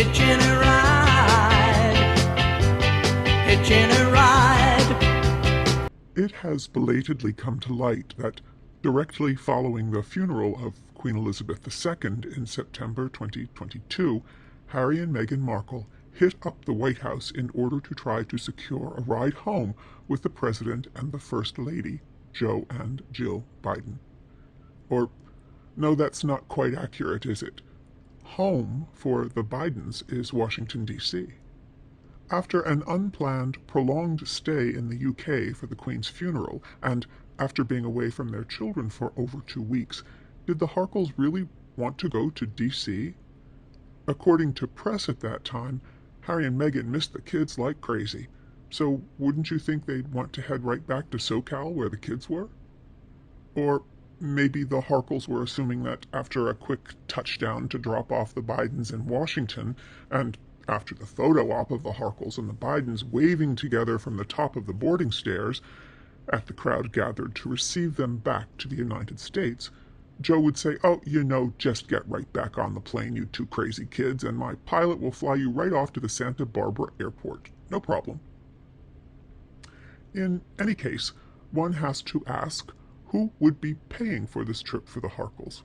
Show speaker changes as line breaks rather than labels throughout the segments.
hitching a ride, hitching a ride.
It has belatedly come to light that directly following the funeral of Queen Elizabeth II in September 2022, Harry and Meghan Markle hit up the White House in order to try to secure a ride home with the President and the First Lady, Joe and Jill Biden. Or, no, that's not quite accurate, is it? Home for the Bidens is Washington, D.C. After an unplanned, prolonged stay in the UK for the Queen's funeral, and after being away from their children for over 2 weeks, did the Harkles really want to go to D.C.? According to press at that time, Harry and Meghan missed the kids like crazy, so wouldn't you think they'd want to head right back to SoCal where the kids were? Or maybe the Harkles were assuming that after a quick touchdown to drop off the Bidens in Washington, and after the photo op of the Harkles and the Bidens waving together from the top of the boarding stairs at the crowd gathered to receive them back to the United States, Joe would say, "Oh, just get right back on the plane, you two crazy kids, and my pilot will fly you right off to the Santa Barbara airport. No problem." In any case, one has to ask, who would be paying for this trip for the Harkles?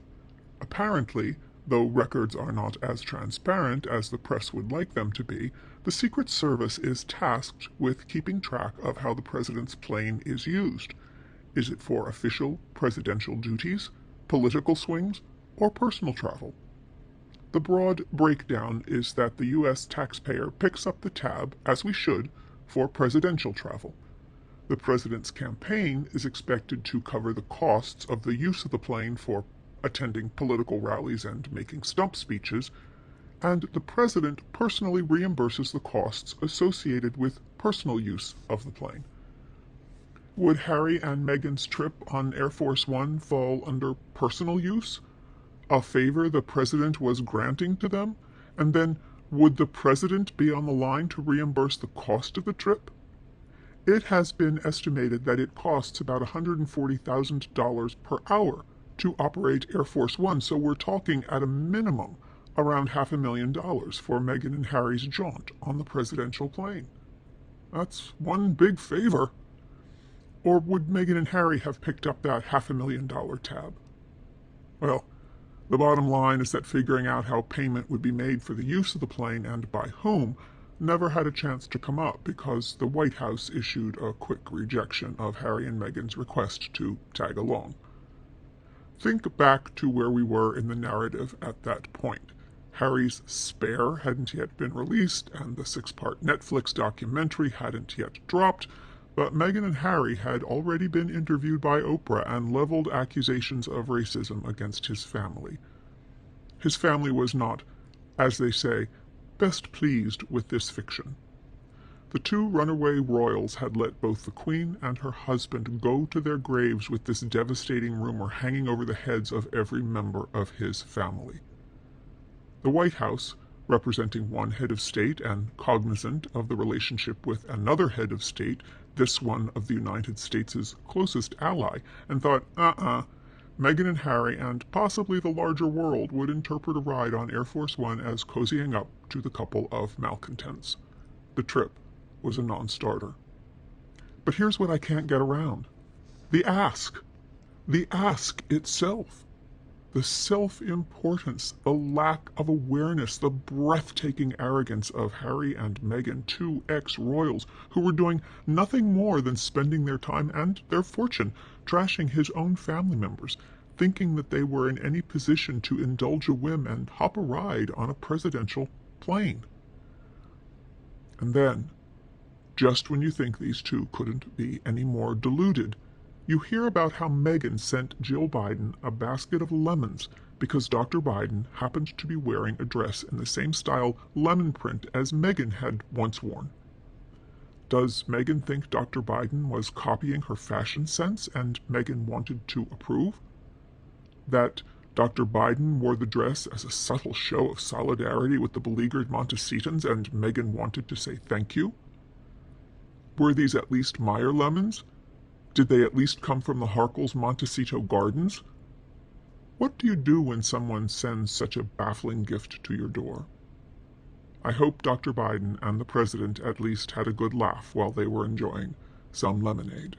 Apparently, though records are not as transparent as the press would like them to be, the Secret Service is tasked with keeping track of how the president's plane is used. Is it for official presidential duties, political swings, or personal travel? The broad breakdown is that the U.S. taxpayer picks up the tab, as we should, for presidential travel. The president's campaign is expected to cover the costs of the use of the plane for attending political rallies and making stump speeches, and the president personally reimburses the costs associated with personal use of the plane. Would Harry and Meghan's trip on Air Force One fall under personal use? A favor the president was granting to them? And then, would the president be on the line to reimburse the cost of the trip? It has been estimated that it costs about $140,000 per hour to operate Air Force One, so we're talking at a minimum around $500,000 for Meghan and Harry's jaunt on the presidential plane. That's one big favor. Or would Meghan and Harry have picked up that $500,000 tab? Well, the bottom line is that figuring out how payment would be made for the use of the plane and by whom never had a chance to come up because the White House issued a quick rejection of Harry and Meghan's request to tag along. Think back to where we were in the narrative at that point. Harry's Spare hadn't yet been released, and the 6-part Netflix documentary hadn't yet dropped, but Meghan and Harry had already been interviewed by Oprah and leveled accusations of racism against his family. His family was not, as they say, best pleased with this fiction. The two runaway royals had let both the Queen and her husband go to their graves with this devastating rumor hanging over the heads of every member of his family. The White House, representing one head of state and cognizant of the relationship with another head of state, this one of the United States' closest ally, and thought, Meghan and Harry and possibly the larger world would interpret a ride on Air Force One as cozying up to the couple of malcontents. The trip was a non-starter. But here's what I can't get around. The ask. The ask itself. The self-importance, the lack of awareness, the breathtaking arrogance of Harry and Meghan, two ex-royals who were doing nothing more than spending their time and their fortune trashing his own family members, thinking that they were in any position to indulge a whim and hop a ride on a presidential plane. And then, just when you think these two couldn't be any more deluded, you hear about how Meghan sent Jill Biden a basket of lemons because Dr. Biden happened to be wearing a dress in the same style lemon print as Meghan had once worn. Does Meghan think Dr. Biden was copying her fashion sense and Meghan wanted to approve? That Dr. Biden wore the dress as a subtle show of solidarity with the beleaguered Montecitans and Meghan wanted to say thank you? Were these at least Meyer lemons? Did they at least come from the Harkles' Montecito gardens? What do you do when someone sends such a baffling gift to your door? I hope Dr. Biden and the President at least had a good laugh while they were enjoying some lemonade.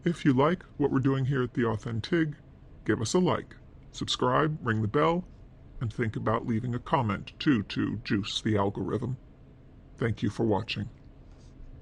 If you like what we're doing here at The Authentig, give us a like, subscribe, ring the bell, and think about leaving a comment too to juice the algorithm. Thank you for watching.